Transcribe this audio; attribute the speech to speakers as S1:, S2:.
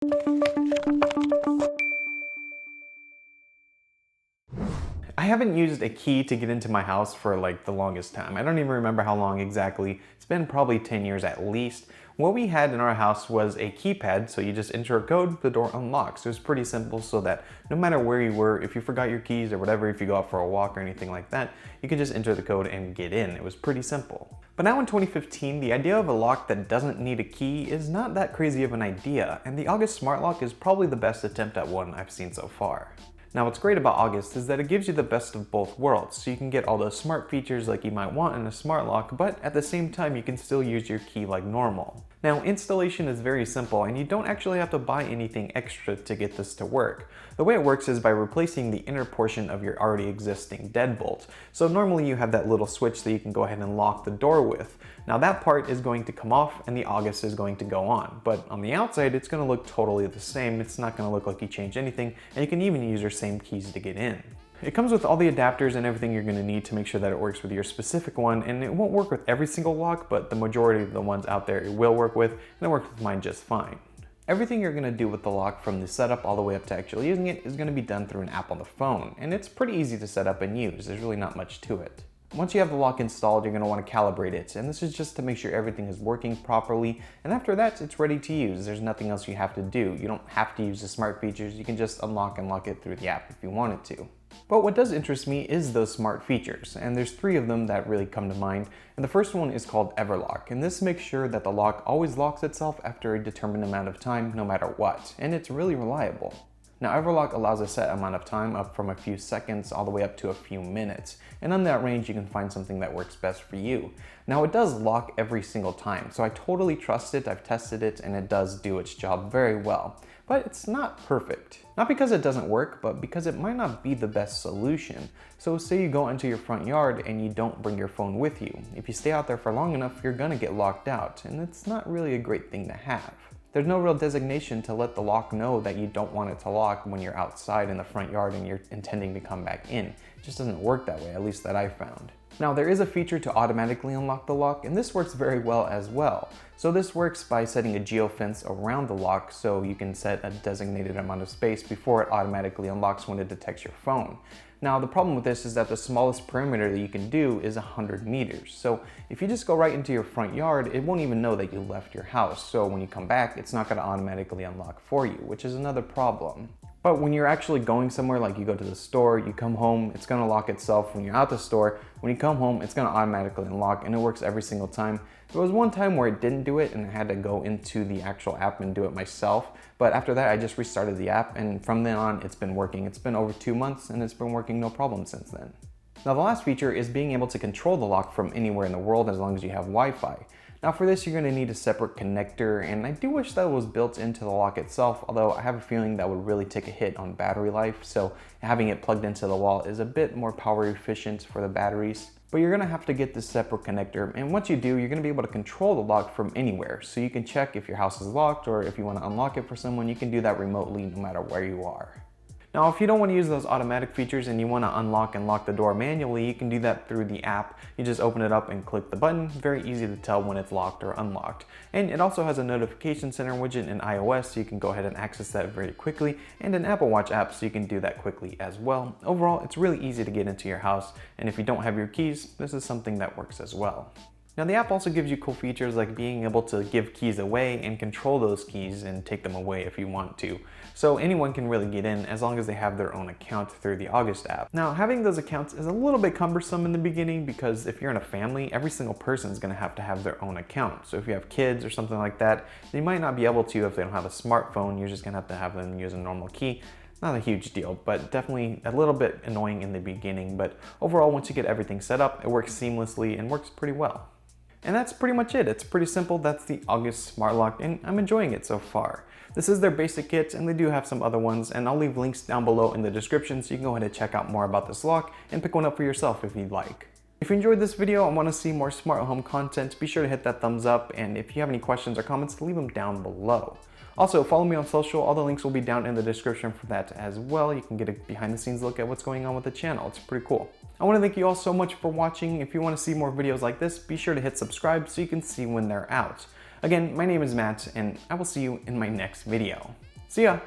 S1: I haven't used a key to get into my house for like the longest time. I don't even remember how long exactly. It's been probably 10 years at least. What we had in our house was a keypad, so you just enter a code, the door unlocks. It was pretty simple so that no matter where you were, if you forgot your keys or whatever, if you go out for a walk or anything like that, you could just enter the code and get in. It was pretty simple. But now in 2015, the idea of a lock that doesn't need a key is not that crazy of an idea, and the August Smart Lock is probably the best attempt at one I've seen so far. Now what's great about August is that it gives you the best of both worlds, so you can get all those smart features like you might want in a smart lock, but at the same time you can still use your key like normal. Now installation is very simple and you don't actually have to buy anything extra to get this to work. The way it works is by replacing the inner portion of your already existing deadbolt. So normally you have that little switch that you can go ahead and lock the door with. Now that part is going to come off and the August is going to go on, but on the outside it's going to look totally the same. It's not going to look like you changed anything, and you can even use your same keys to get in. It comes with all the adapters and everything you're going to need to make sure that it works with your specific one, and it won't work with every single lock, but the majority of the ones out there it will work with, and it works with mine just fine. Everything you're going to do with the lock from the setup all the way up to actually using it is going to be done through an app on the phone, and it's pretty easy to set up and use. There's really not much to it. Once you have the lock installed, you're going to want to calibrate it, and this is just to make sure everything is working properly, and after that it's ready to use. There's nothing else you have to do. You don't have to use the smart features. You can just unlock and lock it through the app if you wanted to. But what does interest me is those smart features, and there's 3 of them that really come to mind. And the first one is called Everlock, and this makes sure that the lock always locks itself after a determined amount of time no matter what, and it's really reliable. Now Everlock allows a set amount of time, up from a few seconds all the way up to a few minutes, and on that range you can find something that works best for you. Now it does lock every single time, so I totally trust it. I've tested it and it does do its job very well, but it's not perfect. Not because it doesn't work, but because it might not be the best solution. So say you go into your front yard and you don't bring your phone with you. If you stay out there for long enough, you're gonna get locked out, and it's not really a great thing to have. There's no real designation to let the lock know that you don't want it to lock when you're outside in the front yard and you're intending to come back in. It just doesn't work that way, at least that I found. Now there is a feature to automatically unlock the lock, and this works very well as well. So this works by setting a geofence around the lock, so you can set a designated amount of space before it automatically unlocks when it detects your phone. Now the problem with this is that the smallest perimeter that you can do is 100 meters. So if you just go right into your front yard, it won't even know that you left your house. So when you come back, it's not going to automatically unlock for you, which is another problem. But when you're actually going somewhere, like you go to the store, you come home, it's gonna lock itself when you're out the store. When you come home, it's gonna automatically unlock, and it works every single time. There was one time where it didn't do it and I had to go into the actual app and do it myself. But after that, I just restarted the app, and from then on, it's been working. It's been over 2 months and it's been working no problem since then. Now the last feature is being able to control the lock from anywhere in the world as long as you have Wi-Fi. Now for this, you're going to need a separate connector, and I do wish that was built into the lock itself, although I have a feeling that would really take a hit on battery life, so having it plugged into the wall is a bit more power efficient for the batteries. But you're going to have to get this separate connector, and once you do, you're going to be able to control the lock from anywhere, so you can check if your house is locked, or if you want to unlock it for someone, you can do that remotely no matter where you are. Now, if you don't want to use those automatic features and you want to unlock and lock the door manually, you can do that through the app. You just open it up and click the button. Very easy to tell when it's locked or unlocked. And it also has a notification center widget in iOS, so you can go ahead and access that very quickly, and an Apple Watch app, so you can do that quickly as well. Overall, it's really easy to get into your house, and if you don't have your keys, this is something that works as well. Now the app also gives you cool features like being able to give keys away and control those keys and take them away if you want to. So anyone can really get in as long as they have their own account through the August app. Now having those accounts is a little bit cumbersome in the beginning because if you're in a family, every single person is going to have their own account. So if you have kids or something like that, they might not be able to if they don't have a smartphone. You're just going to have them use a normal key. Not a huge deal, but definitely a little bit annoying in the beginning. But overall, once you get everything set up, it works seamlessly and works pretty well. And that's pretty much it. It's pretty simple. That's the August Smart Lock, and I'm enjoying it so far. This is their basic kit, and they do have some other ones, and I'll leave links down below in the description so you can go ahead and check out more about this lock and pick one up for yourself if you'd like. If you enjoyed this video and want to see more smart home content, be sure to hit that thumbs up, and if you have any questions or comments, leave them down below. Also, follow me on social. All the links will be down in the description for that as well. You can get a behind the scenes look at what's going on with the channel. It's pretty cool. I want to thank you all so much for watching. If you want to see more videos like this, be sure to hit subscribe so you can see when they're out. Again, my name is Matt, and I will see you in my next video. See ya.